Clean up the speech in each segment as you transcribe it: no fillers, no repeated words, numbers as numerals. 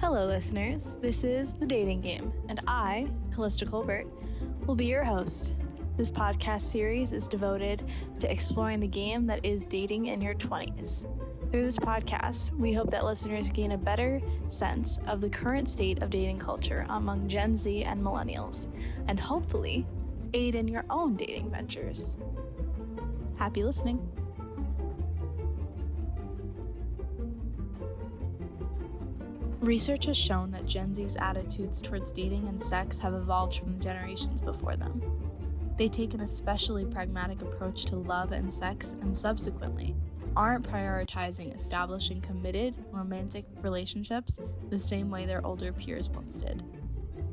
Hello, listeners. This is The Dating Game, and I, Callista Colbert, will be your host. This podcast series is devoted to exploring the game that is dating in your 20s. Through this podcast, we hope that listeners gain a better sense of the current state of dating culture among Gen Z and millennials, and hopefully aid in your own dating ventures. Happy listening. Research has shown that Gen Z's attitudes towards dating and sex have evolved from the generations before them. They take an especially pragmatic approach to love and sex and subsequently aren't prioritizing establishing committed, romantic relationships the same way their older peers once did.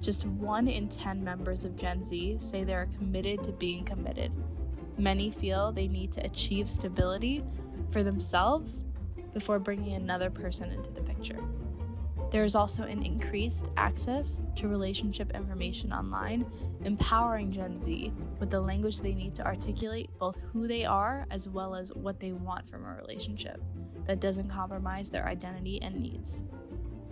Just 1 in 10 members of Gen Z say they are committed to being committed. Many feel they need to achieve stability for themselves before bringing another person into the picture. There is also an increased access to relationship information online, empowering Gen Z with the language they need to articulate both who they are as well as what they want from a relationship that doesn't compromise their identity and needs.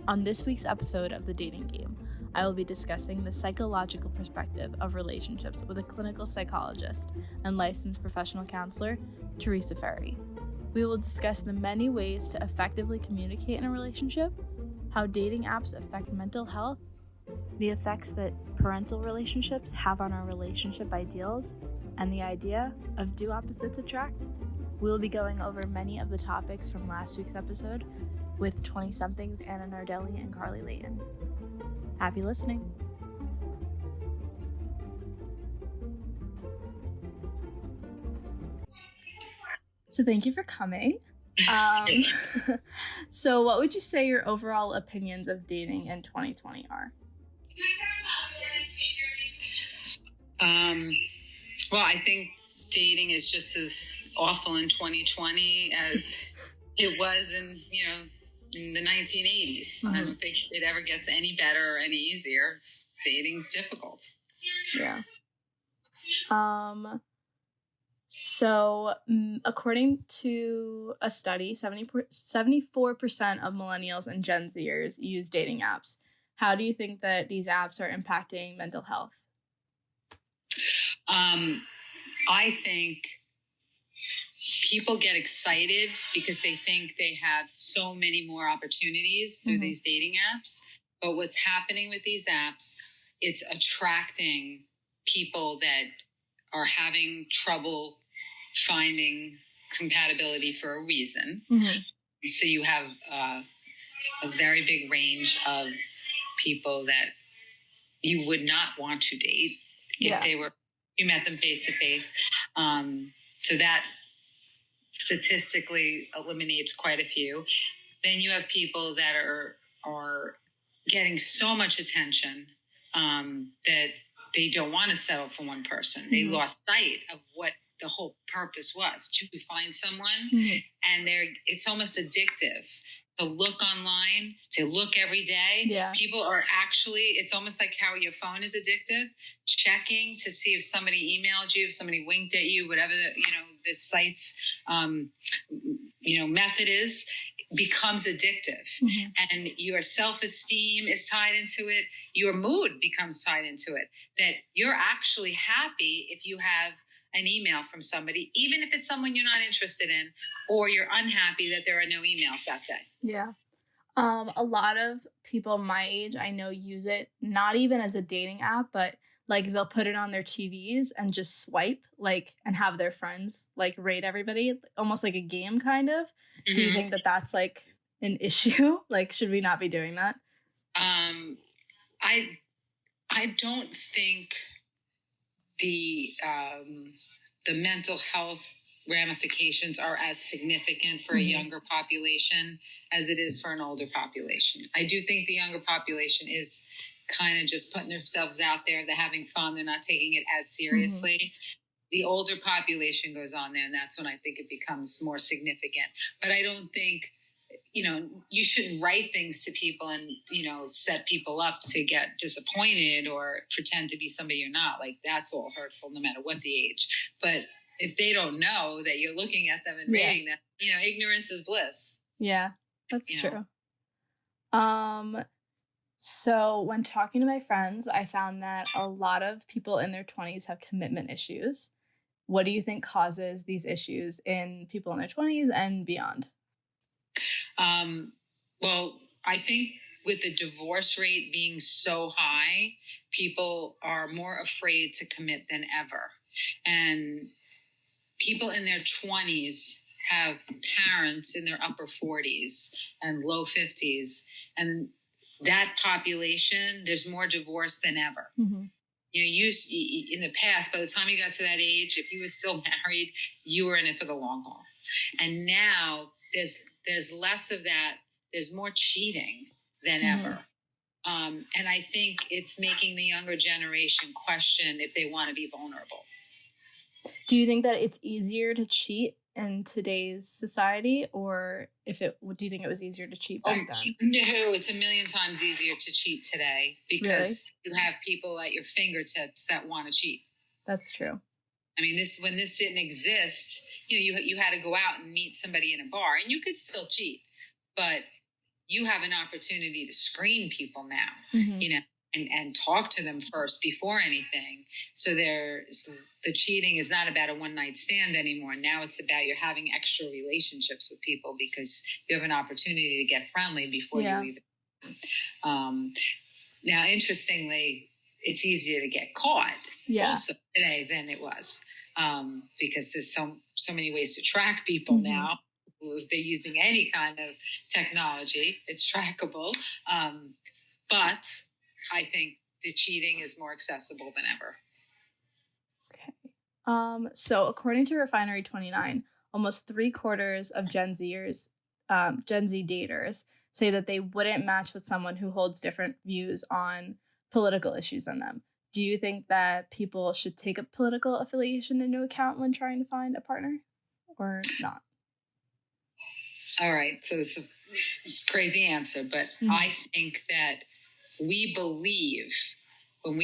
On this week's episode of The Dating Game, I will be discussing the psychological perspective of relationships with a clinical psychologist and licensed professional counselor, Teresa Ferry. We will discuss the many ways to effectively communicate in a relationship, how dating apps affect mental health, the effects that parental relationships have on our relationship ideals, and the idea of do opposites attract? We will be going over many of the topics from last week's episode with 20-somethings Anna Nardelli and Carly Layton. Happy listening. So thank you for coming. So what would you say your overall opinions of dating in 2020 are? Well, I think dating is just as awful in 2020 as it was in the 1980s. I don't think it ever gets any better or any easier. Dating's difficult. Yeah. So, according to a study, 74% of millennials and Gen Zers use dating apps. How do you think that these apps are impacting mental health? I think people get excited because they think they have so many more opportunities through these dating apps. But what's happening with these apps, it's attracting people that are having trouble finding compatibility for a reason. So you have a very big range of people that you would not want to date if you met them face to face. So that statistically eliminates quite a few. Then you have people that are getting so much attention that they don't want to settle for one person. They lost sight of what the whole purpose was, to find someone, and it's almost addictive to look online, to look every day. Yeah. People are actually, it's almost like how your phone is addictive, checking to see if somebody emailed you, if somebody winked at you, whatever the site's method is, becomes addictive. And your self-esteem is tied into it. Your mood becomes tied into it, that you're actually happy if you have an email from somebody, even if it's someone you're not interested in, or you're unhappy that there are no emails that day. Yeah. A lot of people my age I know use it not even as a dating app, but like they'll put it on their TVs and just swipe and have their friends rate everybody, almost like a game kind of. Do you think that that's like an issue? Should we not be doing that? I don't think the mental health ramifications are as significant for a younger population as it is for an older population. I do think the younger population is kind of just putting themselves out there. They're having fun. They're not taking it as seriously. The older population goes on there, and that's when I think it becomes more significant. But I don't think, you shouldn't write things to people and, set people up to get disappointed or pretend to be somebody you're not. That's all hurtful no matter what the age. But if they don't know that you're looking at them and rating them, ignorance is bliss. Yeah, that's true. So, when talking to my friends, I found that a lot of people in their 20s have commitment issues. What do you think causes these issues in people in their 20s and beyond? Um, well, I think with the divorce rate being so high, people are more afraid to commit than ever. And people in their 20s have parents in their upper 40s and low 50s. And that population, there's more divorce than ever. Mm-hmm. In the past, by the time you got to that age, if you were still married, you were in it for the long haul. And now there's less of that. There's more cheating than ever. And I think it's making the younger generation question if they want to be vulnerable. Do you think that it's easier to cheat in today's society, or do you think it was easier to cheat back then? No, it's a million times easier to cheat today because you have people at your fingertips that want to cheat. That's true. I mean, when this didn't exist, you had to go out and meet somebody in a bar, and you could still cheat, but you have an opportunity to screen people now, and talk to them first before anything. So the cheating is not about a one-night stand anymore. Now it's about you're having extra relationships with people because you have an opportunity to get friendly before you even. Now, interestingly, it's easier to get caught also today than it was because there's so many ways to track people now. If they're using any kind of technology, it's trackable. But I think the cheating is more accessible than ever. Okay. So according to Refinery 29, almost 3/4 of Gen Z daters say that they wouldn't match with someone who holds different views on political issues than them. Do you think that people should take a political affiliation into account when trying to find a partner or not? All right. So it's a crazy answer, but I think that we believe when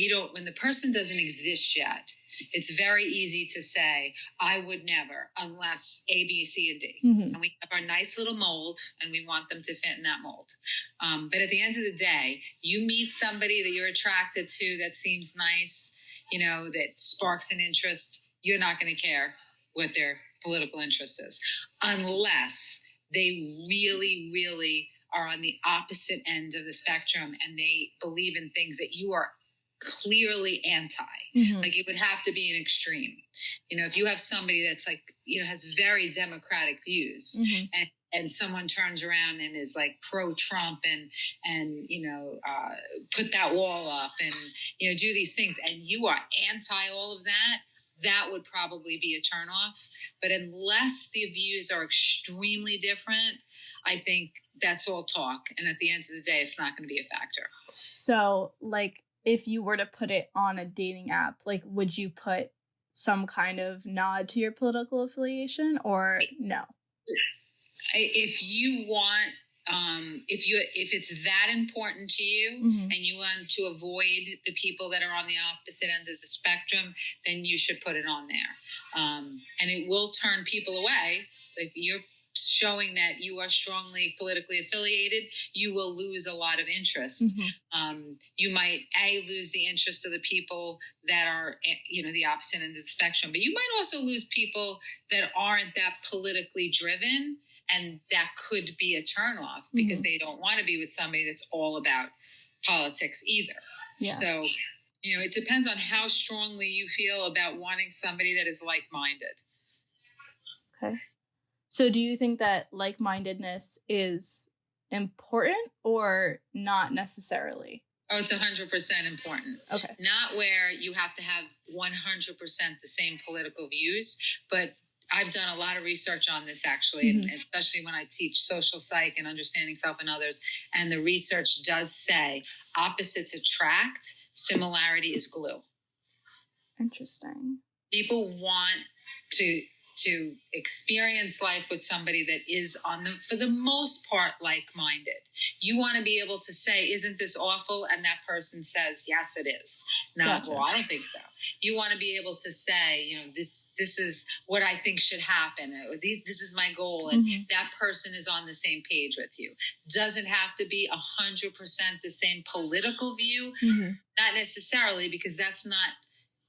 the person doesn't exist yet, it's very easy to say, I would never, unless A, B, C, and D. And we have our nice little mold, and we want them to fit in that mold. But at the end of the day, you meet somebody that you're attracted to that seems nice, that sparks an interest, you're not going to care what their political interest is, unless they really, really are on the opposite end of the spectrum and they believe in things that you are clearly anti. Like it would have to be an extreme. If you have somebody that's like, has very democratic views and someone turns around and is like pro-Trump and put that wall up and, do these things and you are anti all of that, that would probably be a turnoff. But unless the views are extremely different, I think that's all talk. And at the end of the day, it's not going to be a factor. So, if you were to put it on a dating app, would you put some kind of nod to your political affiliation or no? If you want, if it's that important to you and you want to avoid the people that are on the opposite end of the spectrum, then you should put it on there. And it will turn people away. If you're showing that you are strongly politically affiliated, you will lose a lot of interest. You might lose the interest of the people that are, the opposite end of the spectrum, but you might also lose people that aren't that politically driven. And that could be a turnoff because they don't want to be with somebody that's all about politics either. Yeah. So, it depends on how strongly you feel about wanting somebody that is like-minded. Okay. So do you think that like-mindedness is important or not necessarily? Oh, it's 100% important. Okay. Not where you have to have 100% the same political views, but I've done a lot of research on this actually, and especially when I teach social psych and understanding self and others. And the research does say opposites attract, similarity is glue. Interesting. People want to to experience life with somebody that is for the most part, like-minded. You want to be able to say, isn't this awful? And that person says, yes, it is. Not, Gotcha. well, I don't think so. You want to be able to say, this is what I think should happen. This is my goal. And that person is on the same page with you. Doesn't have to be 100% the same political view. Not necessarily, because that's not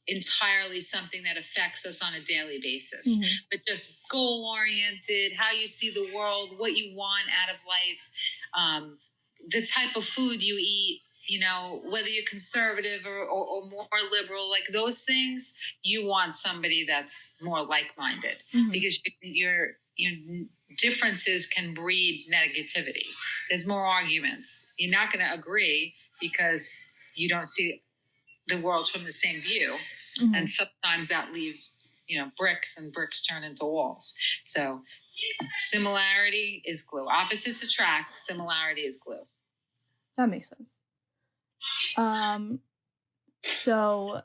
entirely something that affects us on a daily basis, but just goal-oriented, how you see the world, what you want out of life, the type of food you eat, whether you're conservative or more liberal, like those things, you want somebody that's more like-minded, because your differences can breed negativity. There's more arguments. You're not going to agree because you don't see the world from the same view. And sometimes that leaves, bricks, and bricks turn into walls. So similarity is glue. Opposites attract. Similarity is glue. That makes sense. So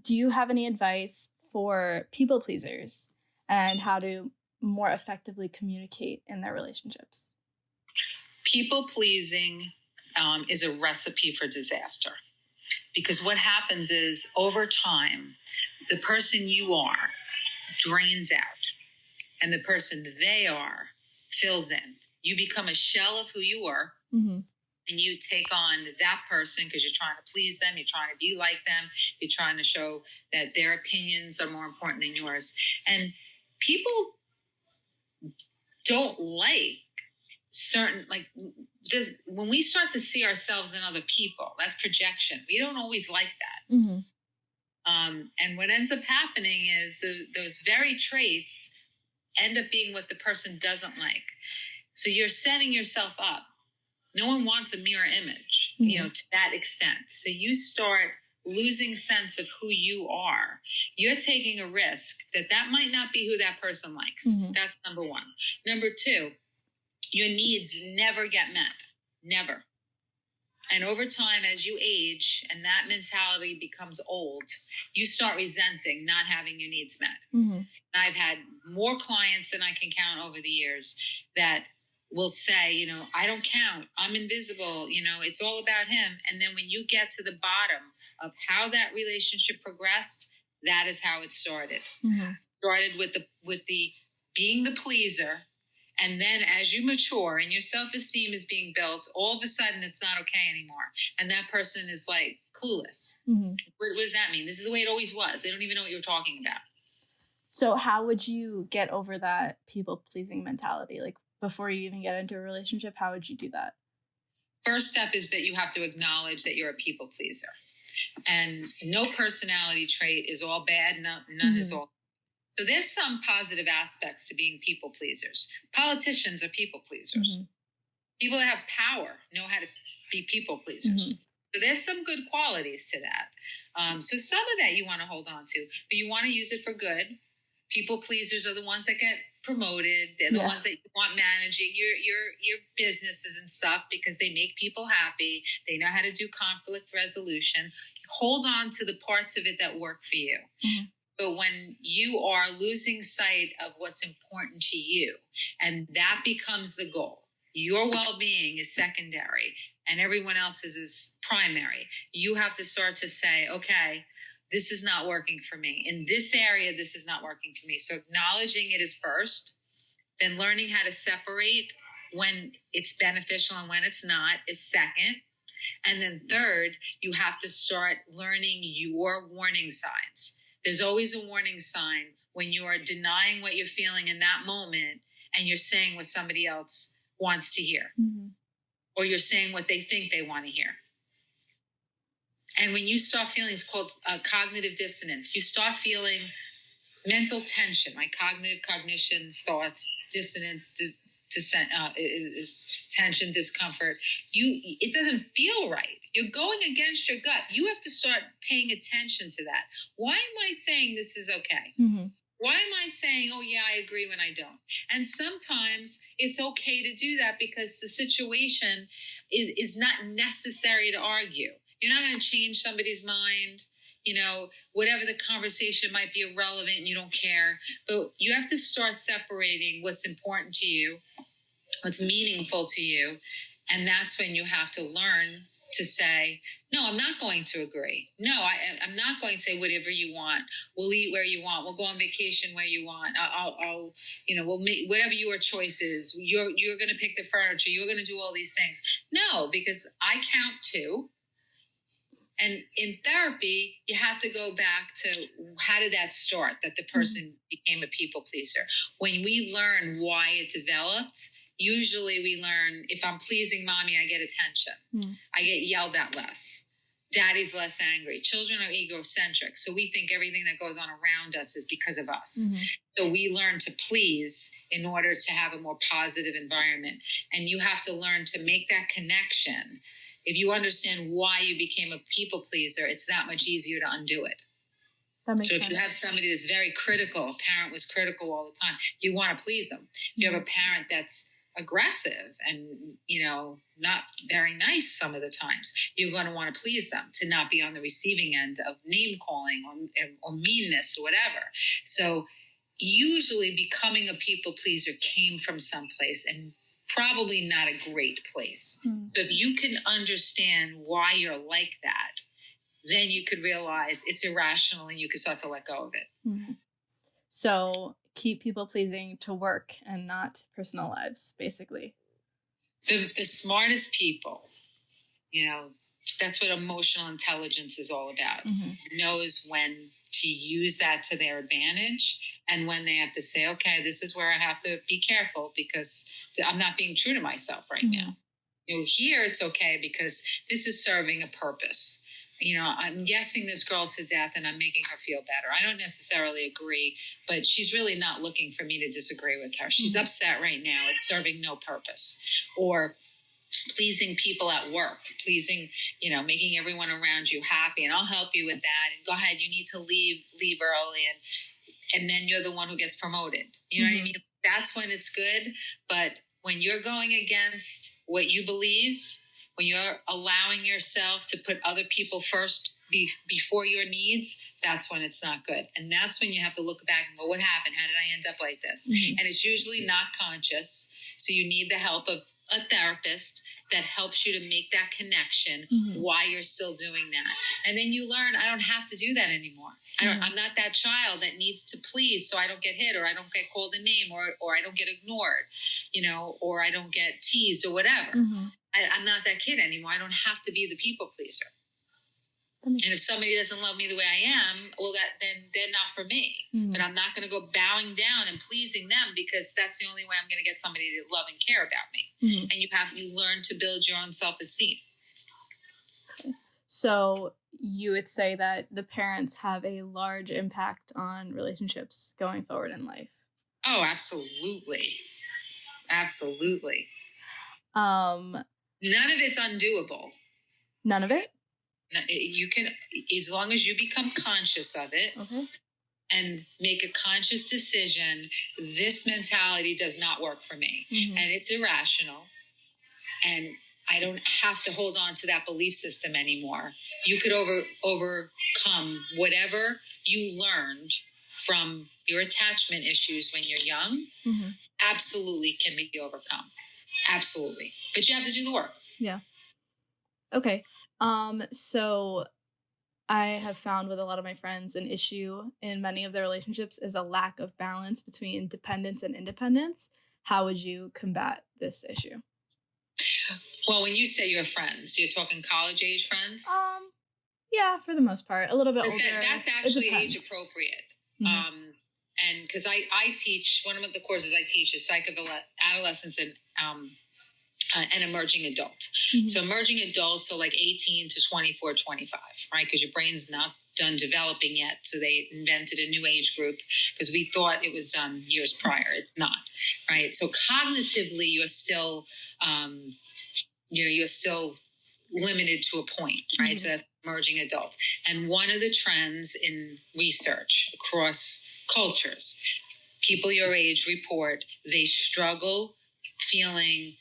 do you have any advice for people pleasers and how to more effectively communicate in their relationships? People pleasing is a recipe for disaster. Because what happens is, over time, the person you are drains out, and the person they are fills in. You become a shell of who you were, and you take on that person because you're trying to please them, you're trying to be like them, you're trying to show that their opinions are more important than yours. And people don't like certain, when we start to see ourselves in other people, that's projection. We don't always like that. And what ends up happening is those very traits end up being what the person doesn't like. So you're setting yourself up. No one wants a mirror image, to that extent. So you start losing sense of who you are. You're taking a risk that might not be who that person likes. That's number one. Number two, your needs never get met. Never. And over time, as you age and that mentality becomes old, you start resenting not having your needs met. And I've had more clients than I can count over the years that will say, I don't count. I'm invisible. It's all about him. And then when you get to the bottom of how that relationship progressed, that is how it started. It started with the being the pleaser. And then as you mature and your self-esteem is being built, all of a sudden it's not okay anymore. And that person is like clueless. What does that mean? This is the way it always was. They don't even know what you're talking about. So how would you get over that people-pleasing mentality? Like, before you even get into a relationship, how would you do that? First step is that you have to acknowledge that you're a people pleaser. And no personality trait is all bad. None is all. So there's some positive aspects to being people pleasers. Politicians are people pleasers. People that have power know how to be people pleasers. So there's some good qualities to that. So some of that you want to hold on to, but you want to use it for good. People pleasers are the ones that get promoted. They're the ones that want managing your businesses and stuff because they make people happy. They know how to do conflict resolution. Hold on to the parts of it that work for you. But when you are losing sight of what's important to you, and that becomes the goal, your well-being is secondary and everyone else's is primary, you have to start to say, okay, this is not working for me. In this area, this is not working for me. So acknowledging it is first, then learning how to separate when it's beneficial and when it's not is second. And then third, you have to start learning your warning signs. There's always a warning sign when you are denying what you're feeling in that moment and you're saying what somebody else wants to hear. Or you're saying what they think they want to hear. And when you start feeling, it's called cognitive dissonance. You start feeling mental tension, like cognition, thoughts, dissonance, is tension, discomfort. It doesn't feel right. You're going against your gut. You have to start paying attention to that. Why am I saying this is okay? Why am I saying, oh yeah, I agree when I don't? And sometimes it's okay to do that because the situation is not necessary to argue. You're not going to change somebody's mind. whatever the conversation might be irrelevant and you don't care. But you have to start separating what's important to you, what's meaningful to you. And that's when you have to learn to say, no, I'm not going to agree. No, I'm not going to say whatever you want. We'll eat where you want. We'll go on vacation where you want. We'll make whatever your choice is. You're going to pick the furniture. You're going to do all these things. No, because I count two. And in therapy, you have to go back to how did that start, that the person became a people pleaser. When we learn why it developed, usually we learn, if I'm pleasing mommy, I get attention. I get yelled at less. Daddy's less angry. Children are egocentric. So we think everything that goes on around us is because of us. So we learn to please in order to have a more positive environment. And you have to learn to make that connection. If you understand why you became a people pleaser, it's that much easier to undo it. That makes sense. If you have somebody that's very critical, a parent was critical all the time, you want to please them. If you have a parent that's aggressive and, not very nice some of the times, you're going to want to please them, to not be on the receiving end of name calling or meanness or whatever. So usually becoming a people pleaser came from someplace, and probably not a great place. So if you can understand why you're like that, then you could realize it's irrational and you can start to let go of it. So keep people pleasing to work and not personal lives, basically. The smartest people, that's what emotional intelligence is all about. Knows when to use that to their advantage and when they have to say, okay, this is where I have to be careful because I'm not being true to myself right now. Here it's okay because this is serving a purpose. I'm yesing this girl to death and I'm making her feel better. I don't necessarily agree, but she's really not looking for me to disagree with her. She's upset right now. It's serving no purpose. Or pleasing people at work, making everyone around you happy. And I'll help you with that. And go ahead, you need to leave early. And then you're the one who gets promoted. You know what I mean? That's when it's good. But when you're going against what you believe, when you're allowing yourself to put other people first before your needs, that's when it's not good. And that's when you have to look back and go, what happened? How did I end up like this? And it's usually not conscious. So you need the help of a therapist that helps you to make that connection why you're still doing that. And then you learn, I don't have to do that anymore. I'm not that child that needs to please so I don't get hit or I don't get called a name or I don't get ignored, or I don't get teased or whatever. I'm not that kid anymore. I don't have to be the people pleaser. And if somebody doesn't love me the way I am, well, then they're not for me. But I'm not going to go bowing down and pleasing them because that's the only way I'm going to get somebody to love and care about me. And you learn to build your own self-esteem. Okay. So you would say that the parents have a large impact on relationships going forward in life. Oh, absolutely. Absolutely. None of it's undoable. None of it? You can, as long as you become conscious of it and make a conscious decision, this mentality does not work for me. And it's irrational. And I don't have to hold on to that belief system anymore. You could overcome whatever you learned from your attachment issues when you're young. Absolutely can be overcome. Absolutely. But you have to do the work. Yeah. Okay. So I have found with a lot of my friends an issue in many of their relationships is a lack of balance between dependence and independence. How would you combat this issue? Well, when you say your friends, you're talking college age friends? Yeah, for the most part. A little bit older. That's actually age appropriate. And because I teach, one of the courses I teach is psychoadolescence and emerging adult. So emerging adults are like 18 to 24, 25, right? Because your brain's not done developing yet. So they invented a new age group because we thought it was done years prior. It's not, right? So cognitively, you're still, you're still limited to a point, right? So that's emerging adult. And one of the trends in research across cultures, people your age report, they struggle feeling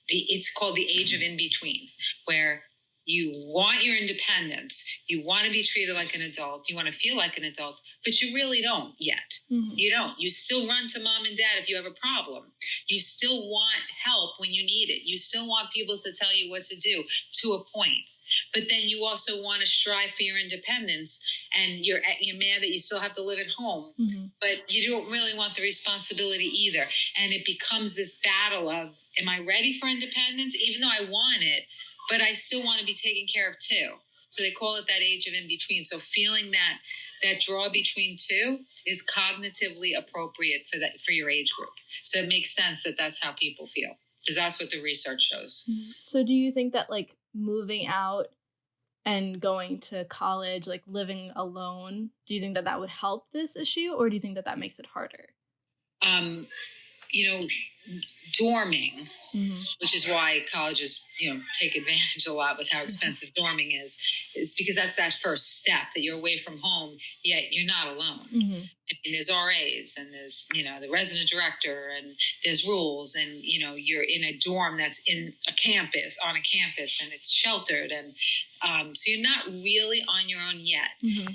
it's called the age of in-between, where You want your independence. You want to be treated like an adult. You want to feel like an adult, but you really don't yet. Mm-hmm. You don't. You still run to mom and dad if you have a problem. You still want help when you need it. You still want people to tell you what to do to a point. But then you also want to strive for your independence, and you're mad that you still have to live at home, Mm-hmm. but you don't really want the responsibility either. And it becomes this battle of, am I ready for independence? Even though I want it, but I still want to be taken care of too. So they call it that age of in between. So feeling that draw between two is cognitively appropriate for your age group. So it makes sense that that's how people feel, because that's what the research shows. So do you think that like moving out and going to college, like living alone, do you think that would help this issue, or do you think that makes it harder? Dorming, Mm-hmm. which is why colleges, take advantage a lot with how expensive dorming is because that's that first step, that you're away from home, yet you're not alone. Mm-hmm. I mean, there's RAs and there's, the resident director, and there's rules, and, you're in a dorm that's on a campus, and it's sheltered. And so you're not really on your own yet. Mm-hmm.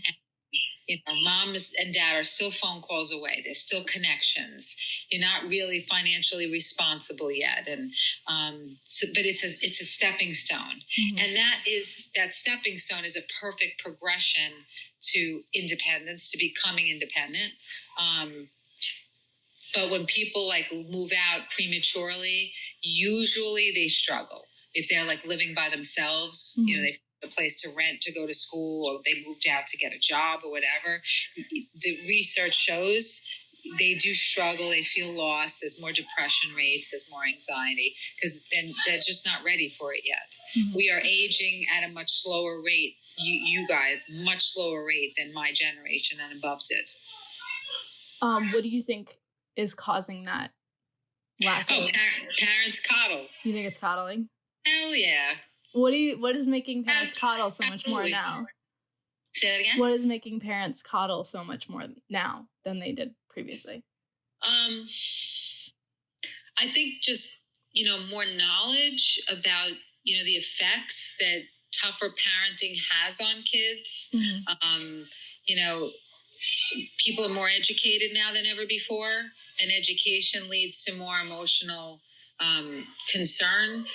Mom and dad are still phone calls away. There's still connections. You're not really financially responsible yet. And but it's a stepping stone. Mm-hmm. And that stepping stone is a perfect progression to independence, to becoming independent. But when people like move out prematurely, usually they struggle. If they're like living by themselves, Mm-hmm. they a place to rent to go to school, or they moved out to get a job or whatever. The research shows they do struggle. They feel lost. There's more depression rates. There's more anxiety, because then they're just not ready for it yet. Mm-hmm. We are aging at a much slower rate. You guys, much slower rate than my generation and above did. What do you think is causing that lack of... Parents coddle. You think it's coddling? Hell yeah. What is making parents coddle so much more now? Say that again? What is making parents coddle so much more now than they did previously? I think just, more knowledge about, the effects that tougher parenting has on kids. Mm-hmm. People are more educated now than ever before, and education leads to more emotional concern.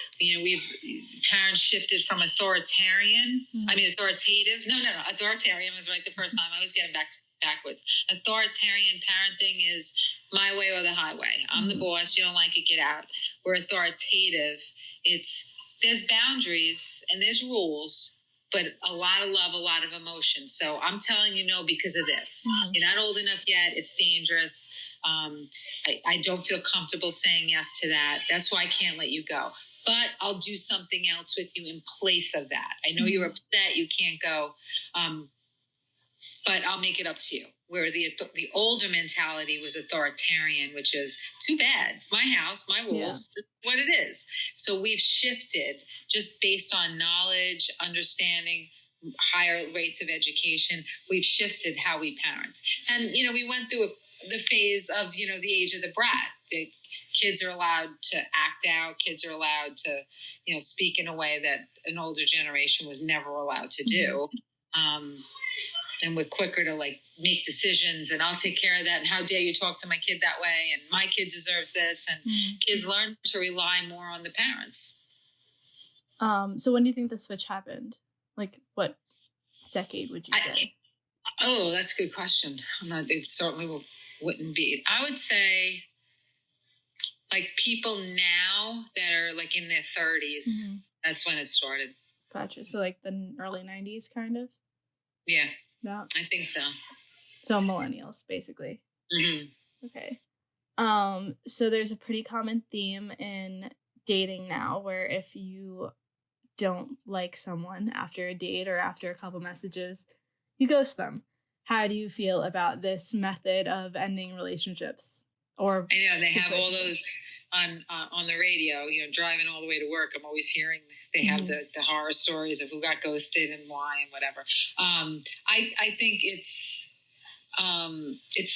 Parents shifted from authoritarian. Mm-hmm. Authoritative. No. Authoritarian was right the first time. I was getting backwards. Authoritarian parenting is my way or the highway. I'm the boss. You don't like it, get out. We're authoritative. There's boundaries and there's rules, but a lot of love, a lot of emotion. So I'm telling you no because of this. Mm-hmm. You're not old enough yet. It's dangerous. I don't feel comfortable saying yes to that. That's why I can't let you go. But I'll do something else with you in place of that. I know you're upset. You can't go. But I'll make it up to you. Where the older mentality was authoritarian, which is too bad. It's my house, my rules. Yeah. It's what it is. So we've shifted just based on knowledge, understanding, higher rates of education. We've shifted how we parent. And, we went through the phase of, the age of the brat. The kids are allowed to act out. Kids are allowed to, speak in a way that an older generation was never allowed to do. And we're quicker to make decisions, and I'll take care of that. And how dare you talk to my kid that way? And my kid deserves this. And kids learn to rely more on the parents. So when do you think the switch happened? Like what decade would you say? Oh, that's a good question. It certainly wouldn't be. I would say people now that are in their 30s, that's when it started. Gotcha. So the early 90s kind of? Yeah. Yeah. I think so. So millennials, basically. Mm-hmm. Okay. So there's a pretty common theme in dating now where if you don't like someone after a date or after a couple messages, you ghost them. How do you feel about this method of ending relationships? Or I know they have all those on the radio, driving all the way to work. I'm always hearing they have the horror stories of who got ghosted and why and whatever. I think it's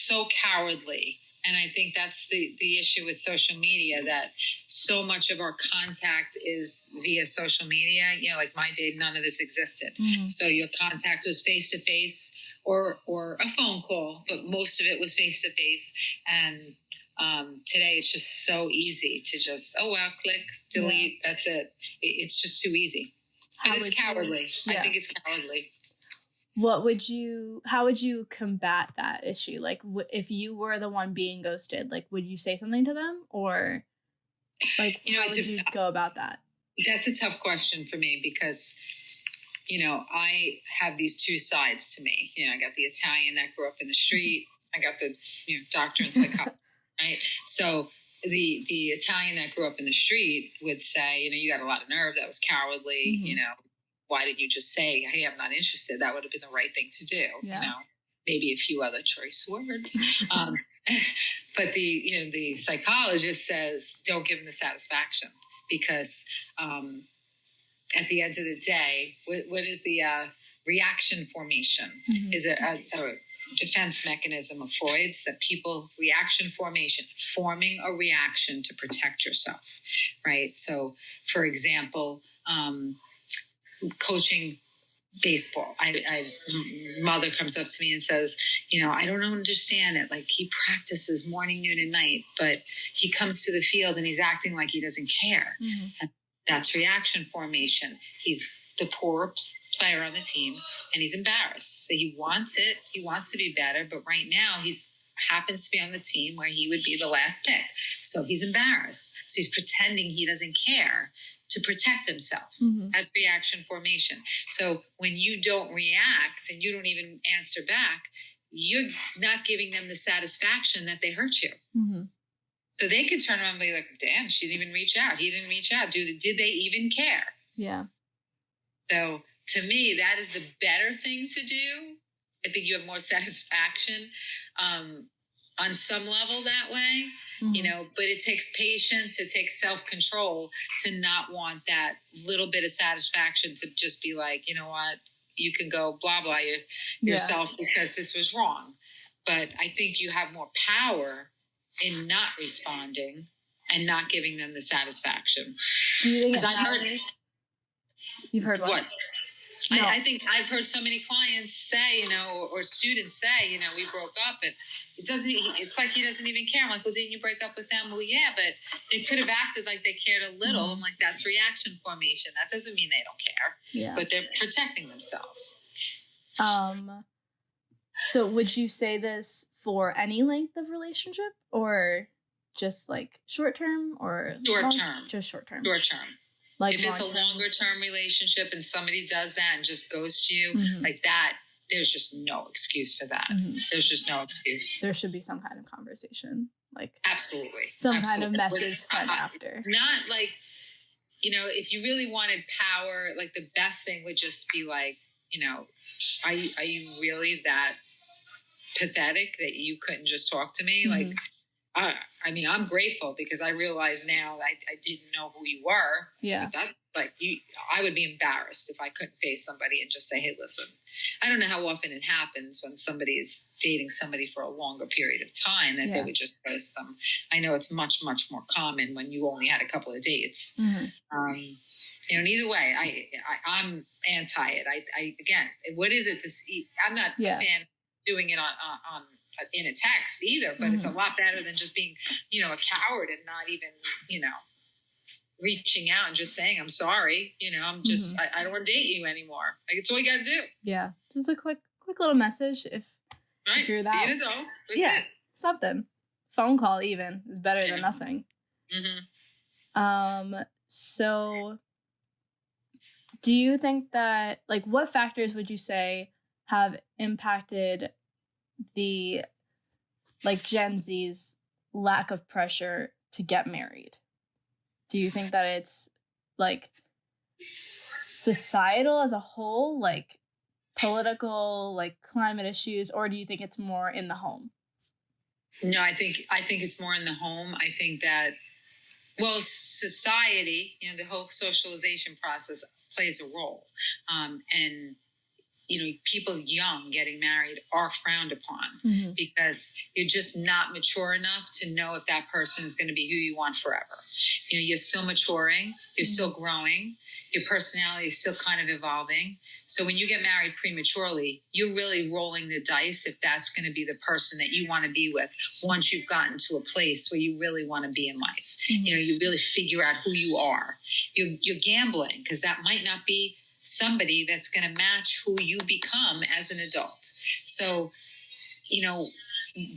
so cowardly And I think that's the issue with social media, that so much of our contact is via social media. Like my day, none of this existed. Mm-hmm. So your contact was face to face or a phone call, but most of it was face to face. And today it's just so easy to just, click, delete. Yeah. That's it. It's just too easy. And it's cowardly. I think it's cowardly. How would you combat that issue? Like, if you were the one being ghosted, like, would you say something to them, or like, how would you go about that? That's a tough question for me because, I have these two sides to me. I got the Italian that grew up in the street. I got the, doctor and psychologist, right? So the Italian that grew up in the street would say, you got a lot of nerve. That was cowardly, Mm-hmm. Why did you just say, hey, I'm not interested? That would have been the right thing to do. Yeah. Maybe a few other choice words. But the psychologist says, don't give them the satisfaction, because at the end of the day, what is the reaction formation? Mm-hmm. Is a defense mechanism of Freud's, that reaction formation, forming a reaction to protect yourself, right? So, for example, coaching baseball, mother comes up to me and says, I don't understand it. Like, he practices morning, noon, and night, but he comes to the field and he's acting like he doesn't care. Mm-hmm. And that's reaction formation. He's the poor player on the team and he's embarrassed. So he wants it. He wants to be better, but right now he's happens to be on the team where he would be the last pick. So he's embarrassed. So he's pretending he doesn't care to protect himself. Mm-hmm. That's reaction formation. So when you don't react and you don't even answer back, you're not giving them the satisfaction that they hurt you. Mm-hmm. So they could turn around and be like, damn, she didn't even reach out. He didn't reach out. Did they even care? Yeah. So to me, that is the better thing to do. I think you have more satisfaction on some level that way. Mm-hmm. But it takes patience, it takes self-control to not want that little bit of satisfaction, to just be like, you know what, you can go blah, blah yourself because this was wrong. But I think you have more power in not responding and not giving them the satisfaction. Do you think you've heard what? No. I think I've heard so many clients say, or students say, we broke up, and it's like he doesn't even care. I'm like, well, didn't you break up with them? Well, yeah, but they could have acted like they cared a little. Mm-hmm. I'm like, that's reaction formation. That doesn't mean they don't care. Yeah. But they're protecting themselves. So would you say this for any length of relationship, or just like short term, or short term? Just short term. Short term. Like if it's a longer term relationship and somebody does that and just ghosts you, mm-hmm. like that, there's just no excuse for that. Mm-hmm. There's just no excuse. There should be some kind of conversation, like absolutely some kind of message sent after. Not like, if you really wanted power, like the best thing would just be like, are you really that pathetic that you couldn't just talk to me? Mm-hmm. Like, I'm grateful because I realize now I didn't know who you were. Yeah. But that's like I would be embarrassed if I couldn't face somebody and just say, hey, listen, I don't know how often it happens when somebody is dating somebody for a longer period of time that they would just ghost them. I know it's much, much more common when you only had a couple of dates. Mm-hmm. And either way, I'm anti it. Again, what is it to see? I'm not a fan of doing it on in a text either, but it's a lot better than just being, a coward and not even, reaching out and just saying, I'm sorry, I'm just, I don't want to date you anymore. Like, it's all you got to do. Yeah. Just a quick little message. If you're that, be an adult. That's it. Something. Phone call even is better than nothing. Mm-hmm. So do you think that, like, what factors would you say have impacted the, like, Gen Z's lack of pressure to get married? Do you think that it's, like, societal as a whole, like, political, like, climate issues, or do you think it's more in the home? No, I think it's more in the home. I think that, well, society, the whole socialization process plays a role. And people young getting married are frowned upon because you're just not mature enough to know if that person is going to be who you want forever. You're still maturing, you're still growing, your personality is still kind of evolving. So when you get married prematurely, you're really rolling the dice if that's going to be the person that you want to be with once you've gotten to a place where you really want to be in life. You really figure out who you are. You're gambling because that might not be somebody that's going to match who you become as an adult. So,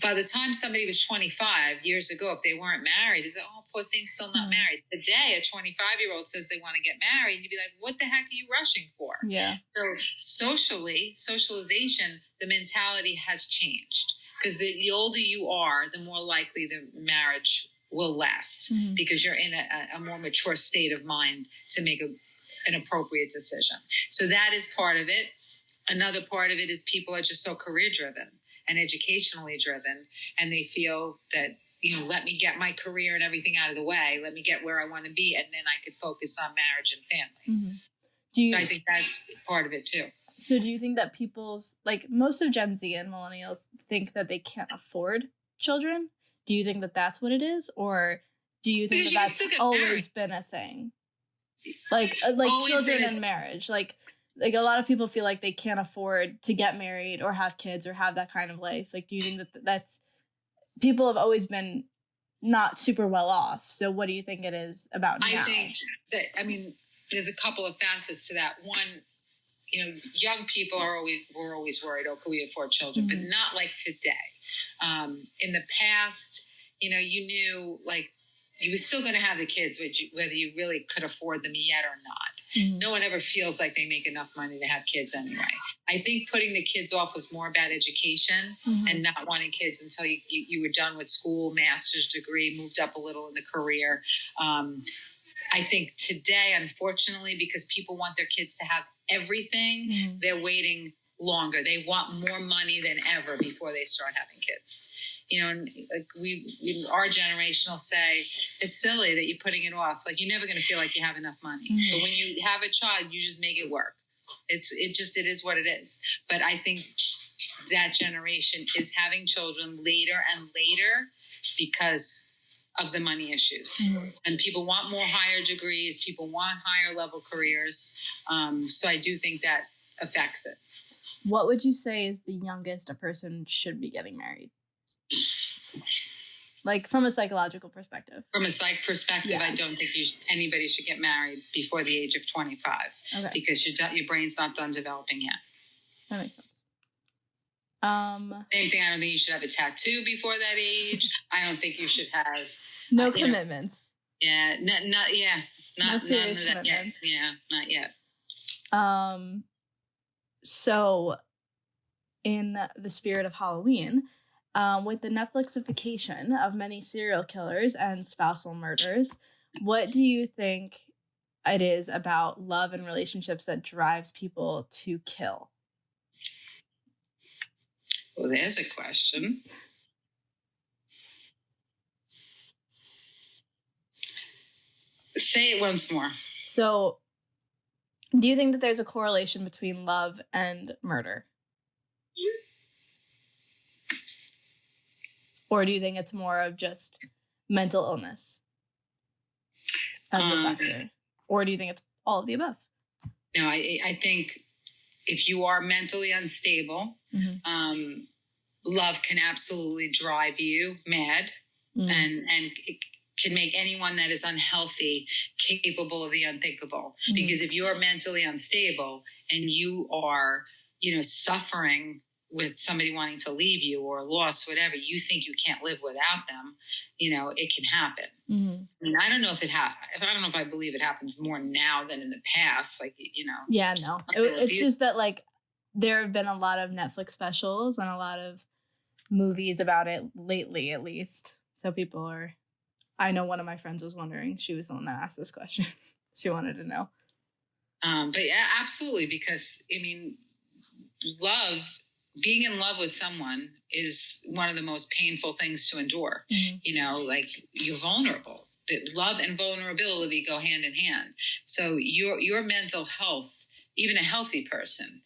by the time somebody was 25 years ago, if they weren't married, it's like, oh, poor thing, still not married. Today, a 25-year-old says they want to get married, and you'd be like, what the heck are you rushing for? Yeah. So socialization, the mentality has changed because the older you are, the more likely the marriage will last because you're in a more mature state of mind to make an appropriate decision. So that is part of it. Another part of it is people are just so career driven and educationally driven, and they feel that, let me get my career and everything out of the way. Let me get where I want to be, and then I could focus on marriage and family. I think that's part of it too. So do you think that most of Gen Z and millennials think that they can't afford children? Do you think that that's what it is? Or do you think that that's always been a thing? Like children and marriage, like a lot of people feel like they can't afford to get married or have kids or have that kind of life. Like, do you think that that's people have always been not super well off? So what do you think it is about now? I think that, there's a couple of facets to that. One, young people were always worried, oh, could we afford children? But not like today. In the past, you knew like you were still going to have the kids, whether you really could afford them yet or not. No one ever feels like they make enough money to have kids anyway. I think putting the kids off was more about education and not wanting kids until you were done with school, master's degree, moved up a little in the career. I think today, unfortunately, because people want their kids to have everything, they're waiting longer. They want more money than ever before they start having kids. And like our generation will say, it's silly that you're putting it off. Like, you're never going to feel like you have enough money. But when you have a child, you just make it work. It is what it is. But I think that generation is having children later and later because of the money issues. And people want more higher degrees. People want higher level careers. So I do think that affects it. What would you say is the youngest a person should be getting married? Like, from a psychological perspective. From a psych perspective, I don't think anybody should get married before the age of 25 because your brain's not done developing yet. That makes sense. Same thing. I don't think you should have a tattoo before that age. I don't think you should have no commitments. No serious commitments. Yet. Yeah, not yet. So, in the spirit of Halloween, with the Netflixification of many serial killers and spousal murders, what do you think it is about love and relationships that drives people to kill? Well, there's a question. Say it once more. So, do you think that there's a correlation between love and murder? Or do you think it's more of just mental illness as a factor? Or do you think it's all of the above? No, I think if you are mentally unstable, love can absolutely drive you mad and it can make anyone that is unhealthy capable of the unthinkable. Because if you are mentally unstable and you are, suffering with somebody wanting to leave you or loss, whatever, you think you can't live without them, it can happen. I don't know if I don't know if I believe it happens more now than in the past. Yeah, no. It's just that, like, there have been a lot of Netflix specials and a lot of movies about it lately, at least. So people are, I know one of my friends was wondering, she was the one that asked this question. She wanted to know. But yeah, absolutely. Because being in love with someone is one of the most painful things to endure. Like, you're vulnerable. Love and vulnerability go hand in hand. So your mental health even a healthy person,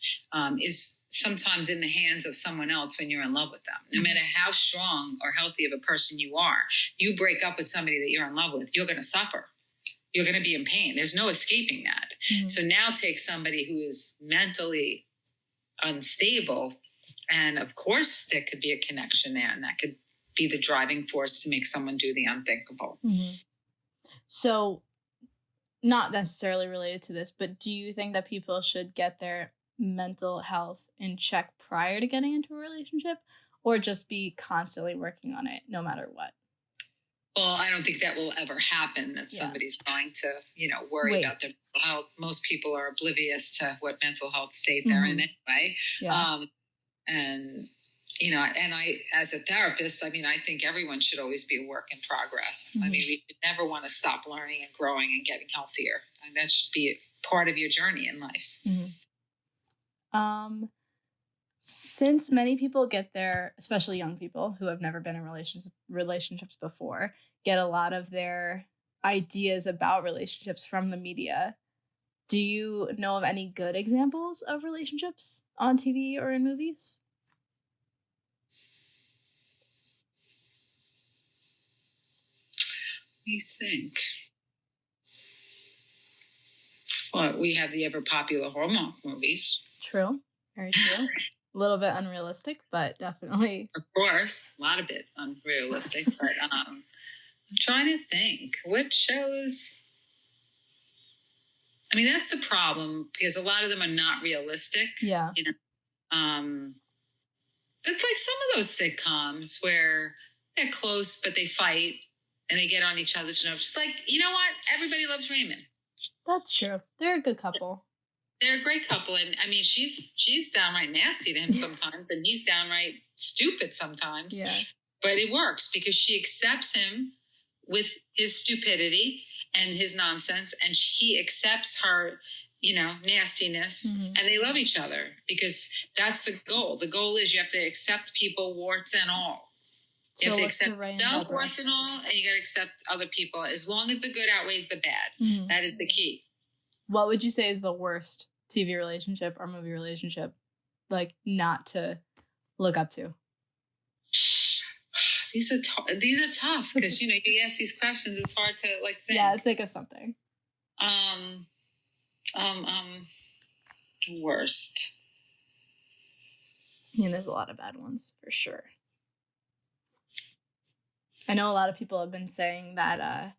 is sometimes in the hands of someone else when you're in love with them. No matter how strong or healthy of a person you are, you break up with somebody that you're in love with, you're going to suffer. You're going to be in pain. There's no escaping that. Mm-hmm. So now take somebody who is mentally unstable, and of course there could be a connection there, and that could be the driving force to make someone do the unthinkable. Mm-hmm. So, not necessarily related to this, but do you think that people should get their mental health in check prior to getting into a relationship, or just be constantly working on it no matter what? Well, I don't think that will ever happen, that somebody's going to, worry about their mental health. Most people are oblivious to what mental health state they're in anyway. Yeah. And I, as a therapist, I think everyone should always be a work in progress. Mm-hmm. We should never want to stop learning and growing and getting healthier. And that should be part of your journey in life. Mm-hmm. Since many people get their, especially young people who have never been in relationships before, get a lot of their ideas about relationships from the media, do you know of any good examples of relationships on TV or in movies? We think. Well, we have the ever popular Hallmark movies. True. Very true. A little bit unrealistic, but definitely. Of course. A lot of it unrealistic. But I'm trying to think. What shows? That's the problem, because a lot of them are not realistic. Yeah. It's like some of those sitcoms where they're close, but they fight and they get on each other's nerves. Like, you know what? Everybody loves Raymond. That's true. They're a good couple. They're a great couple. And she's downright nasty to him sometimes, and he's downright stupid sometimes. Yeah. But it works because she accepts him with his stupidity and his nonsense, and he accepts her, nastiness, and they love each other, because that's the goal. The goal is you have to accept people, warts and all. You have to accept yourself, warts and all, and you got to accept other people, as long as the good outweighs the bad. Mm-hmm. That is the key. What would you say is the worst TV relationship or movie relationship, not to look up to? These are tough, because you ask these questions, it's hard to think. Yeah, think of something. Worst. There's a lot of bad ones for sure. I know a lot of people have been saying that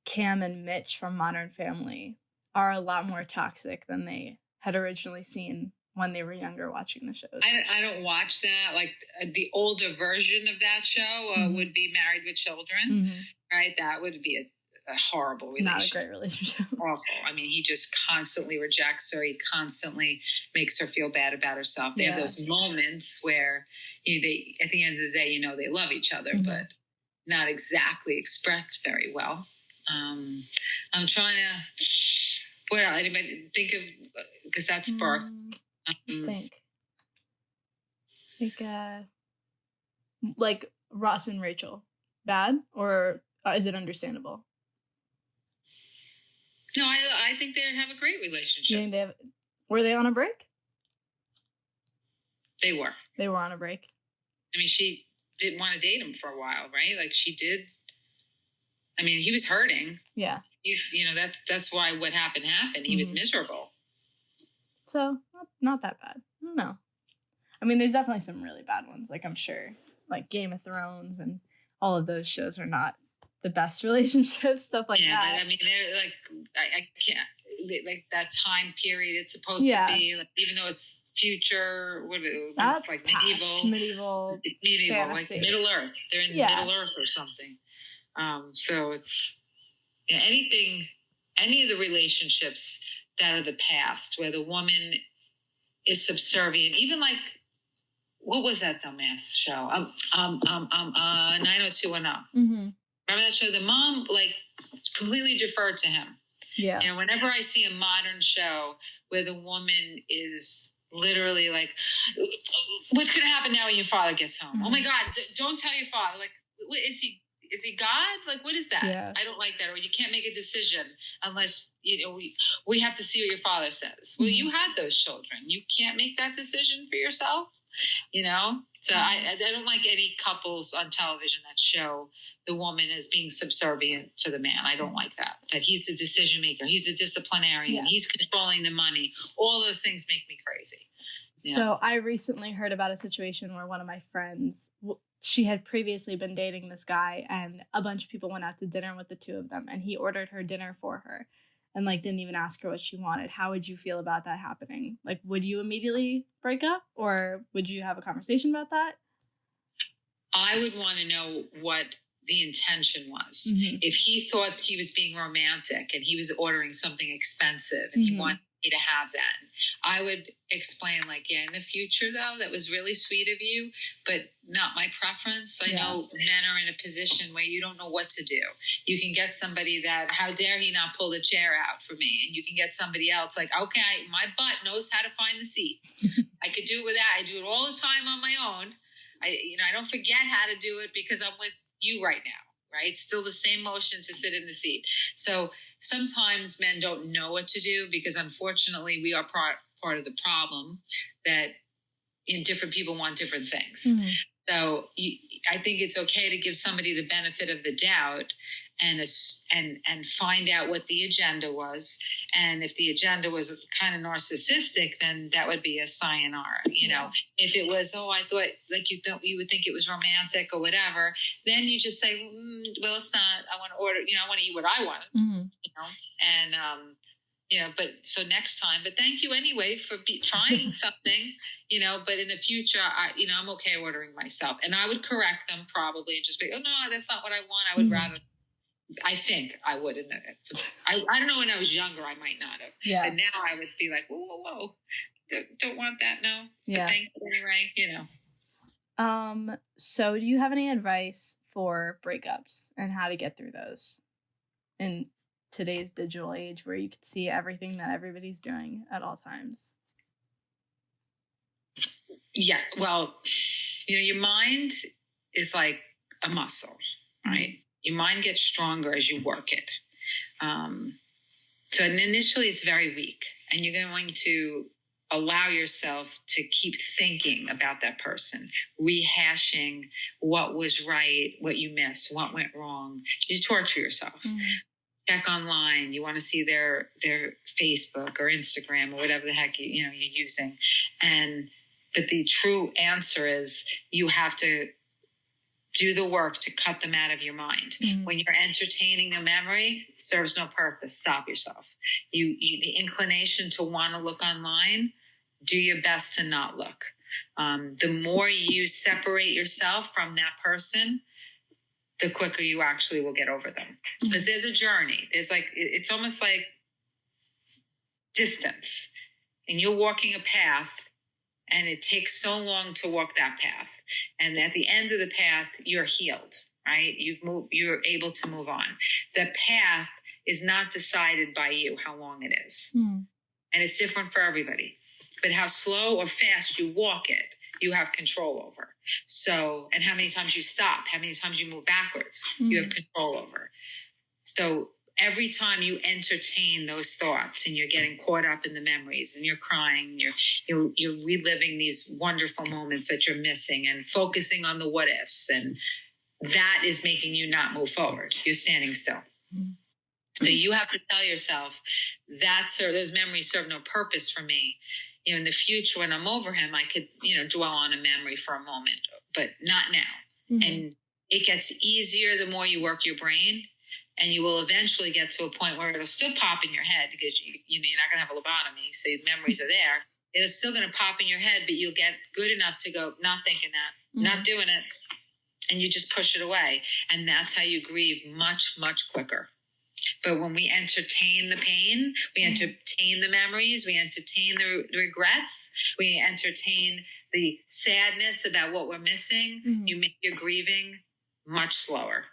Cam and Mitch from Modern Family are a lot more toxic than they had originally seen when they were younger watching the shows. I don't watch that. The older version of that show would be Married with Children, right? That would be a horrible relationship. Not a great relationship. Awful. He just constantly rejects her. He constantly makes her feel bad about herself. They have those moments where they, at the end of the day, they love each other, but not exactly expressed very well. I'm trying to. What else? Anybody think of? Because that's spark. Like Ross and Rachel, bad, or is it understandable? No, I think they have a great relationship. You think were they on a break? They were. They were on a break. She didn't want to date him for a while, right? She did. He was hurting. Yeah. That's why what happened. He was miserable. So not that bad. I don't know. There's definitely some really bad ones. I'm sure, Game of Thrones and all of those shows are not the best relationships, stuff like that. Yeah, but they're I can't that time period. It's supposed to be even though it's future. It's medieval. It's medieval, fantasy. Middle Earth. They're in Middle Earth or something. So it's any of the relationships that are the past, where the woman is subservient, even what was that dumbass show? 90210. Mm-hmm. Remember that show? The mom completely deferred to him. Yeah. Whenever I see a modern show where the woman is literally what's going to happen now when your father gets home? Mm-hmm. Oh my God, don't tell your father. Is he is he God? Like, what is that? Yeah. I don't like that. Or you can't make a decision unless, we have to see what your father says. Well, you had those children. You can't make that decision for yourself, So I don't like any couples on television that show the woman as being subservient to the man. I don't like that he's the decision maker. He's the disciplinarian. He's controlling the money. All those things make me crazy. So I recently heard about a situation where one of my friends, she had previously been dating this guy, and a bunch of people went out to dinner with the two of them, and he ordered her dinner for her and didn't even ask her what she wanted. How would you feel about that happening? Would you immediately break up, or would you have a conversation about that? I would want to know what the intention was. If he thought he was being romantic and he was ordering something expensive and he wanted me to have that, I would explain in the future though, that was really sweet of you, but not my preference. I know men are in a position where you don't know what to do. You can get somebody that, how dare he not pull the chair out for me? And you can get somebody else okay, my butt knows how to find the seat. I could do it with that. I do it all the time on my own. I don't forget how to do it because I'm with you right now, right? Still the same motion to sit in the seat. So sometimes men don't know what to do because unfortunately we are part of the problem that different people want different things. So I think it's okay to give somebody the benefit of the doubt and find out what the agenda was. And if the agenda was kind of narcissistic, then that would be a sayonara. If it was, I thought you would think it was romantic or whatever, then you just say, well, it's not. I want to order. I want to eat what I want. But so next time. But thank you anyway for trying something. But in the future, I'm okay ordering myself, and I would correct them probably and just be, oh no, that's not what I want. I would rather. I think I would. I don't know. When I was younger, I might not have. Yeah. But now I would be like, whoa. Don't want that. No. Yeah. But thank you anyway. So do you have any advice for breakups and how to get through those in today's digital age where you can see everything that everybody's doing at all times? Yeah. Well, your mind is like a muscle, right? Your mind gets stronger as you work it. So initially it's very weak, and you're going to allow yourself to keep thinking about that person, rehashing what was right, what you missed, what went wrong. You torture yourself. Check online. You want to see their Facebook or Instagram or whatever the heck you're using. But the true answer is you have to do the work to cut them out of your mind. When you're entertaining a memory, it serves no purpose. Stop yourself. The inclination to want to look online, do your best to not look. The more you separate yourself from that person, the quicker you actually will get over them. Because there's a journey. It's almost like distance. And you're walking a path, and it takes so long to walk that path. And at the end of the path, you're healed, right? You're able to move on. The path is not decided by you, how long it is. And it's different for everybody. But how slow or fast you walk it, you have control over. So, and how many times you stop, how many times you move backwards, you have control over. So every time you entertain those thoughts and you're getting caught up in the memories and you're crying, you're reliving these wonderful moments that you're missing and focusing on the what ifs, and that is making you not move forward. You're standing still. So you have to tell yourself those memories serve no purpose for me. In the future, when I'm over him, I could, dwell on a memory for a moment, but not now. And it gets easier the more you work your brain. And you will eventually get to a point where it'll still pop in your head because you're not going to have a lobotomy, so memories are there. It is still going to pop in your head, but you'll get good enough to go, not thinking that, not doing it, and you just push it away. And that's how you grieve much, much quicker. But when we entertain the pain, we entertain the memories, we entertain the regrets, we entertain the sadness about what we're missing, you make your grieving much slower.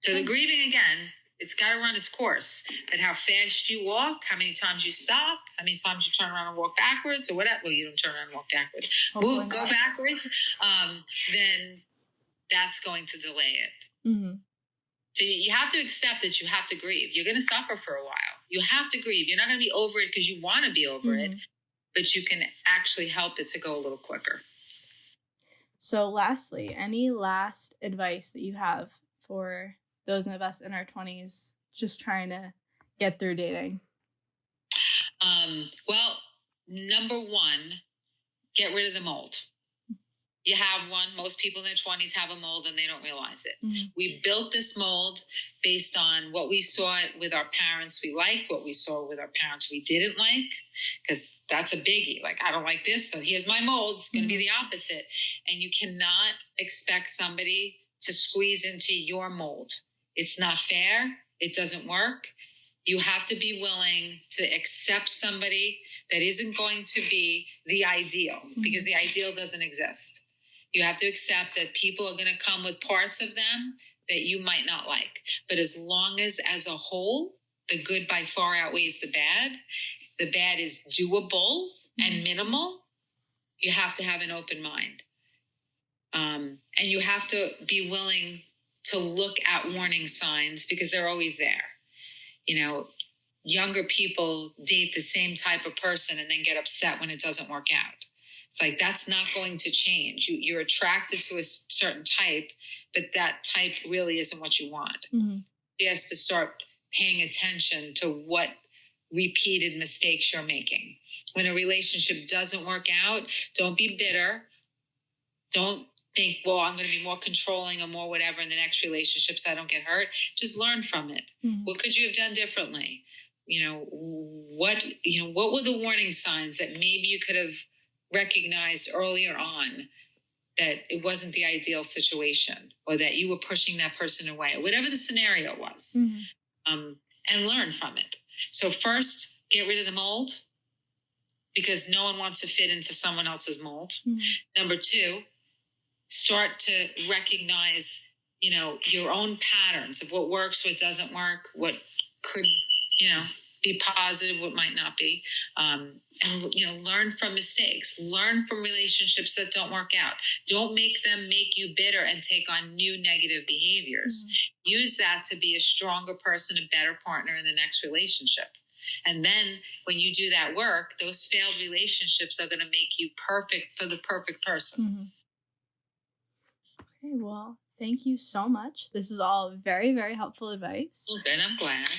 So the grieving, again, it's got to run its course. But how fast you walk, how many times you stop, how many times you turn around and walk backwards, or whatever. Well, you don't turn around and walk backwards. Go backwards. Then that's going to delay it. Mm-hmm. So you have to accept that you have to grieve. You're going to suffer for a while. You have to grieve. You're not going to be over it because you want to be over it, but you can actually help it to go a little quicker. So lastly, any last advice that you have for those of us in our 20s just trying to get through dating? Well, number one, get rid of the mold. You have one. Most people in their 20s have a mold and they don't realize it. Mm-hmm. We built this mold based on what we saw with our parents we liked, what we saw with our parents we didn't like, because that's a biggie. Like, I don't like this, so here's my mold. It's going to be the opposite. And you cannot expect somebody to squeeze into your mold. It's not fair. It doesn't work. You have to be willing to accept somebody that isn't going to be the ideal, because the ideal doesn't exist. You have to accept that people are going to come with parts of them that you might not like. But as long as a whole, the good by far outweighs the bad is doable and minimal, you have to have an open mind. And you have to be willing to look at warning signs, because they're always there. You know, younger people date the same type of person and then get upset when it doesn't work out. It's like, that's not going to change. You're attracted to a certain type, but that type really isn't what you want. Mm-hmm. You have to start paying attention to what repeated mistakes you're making. When a relationship doesn't work out, don't be bitter. Don't think, well, I'm going to be more controlling or more whatever in the next relationship so I don't get hurt. Just learn from it. Mm-hmm. What could you have done differently? What were the warning signs that maybe you could have recognized earlier on that it wasn't the ideal situation, or that you were pushing that person away, or whatever the scenario was, and learn from it. So first, get rid of the mold, because no one wants to fit into someone else's mold. Mm-hmm. Number two, start to recognize, your own patterns of what works, what doesn't work, what could, be positive, what might not be. And learn from mistakes, learn from relationships that don't work out. Don't make them make you bitter and take on new negative behaviors. Use that to be a stronger person, a better partner in the next relationship. And then when you do that work, those failed relationships are going to make you perfect for the perfect person. Okay, well, thank you so much. This is all very, very helpful advice. Well, good. I'm glad.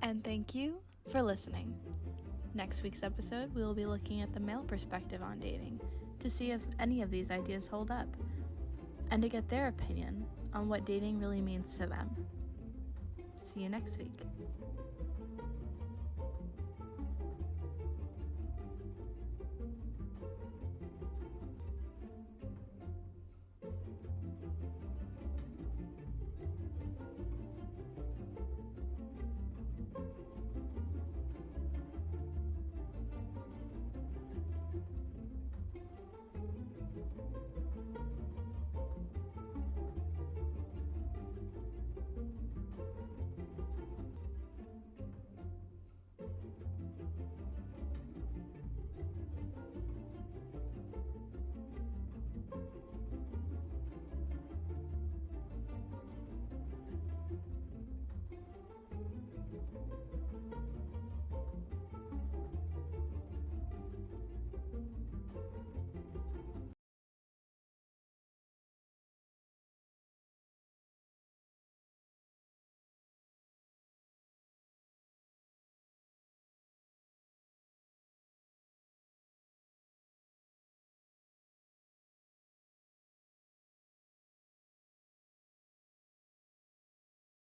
And thank you for listening. Next week's episode, we will be looking at the male perspective on dating to see if any of these ideas hold up, and to get their opinion on what dating really means to them. See you next week.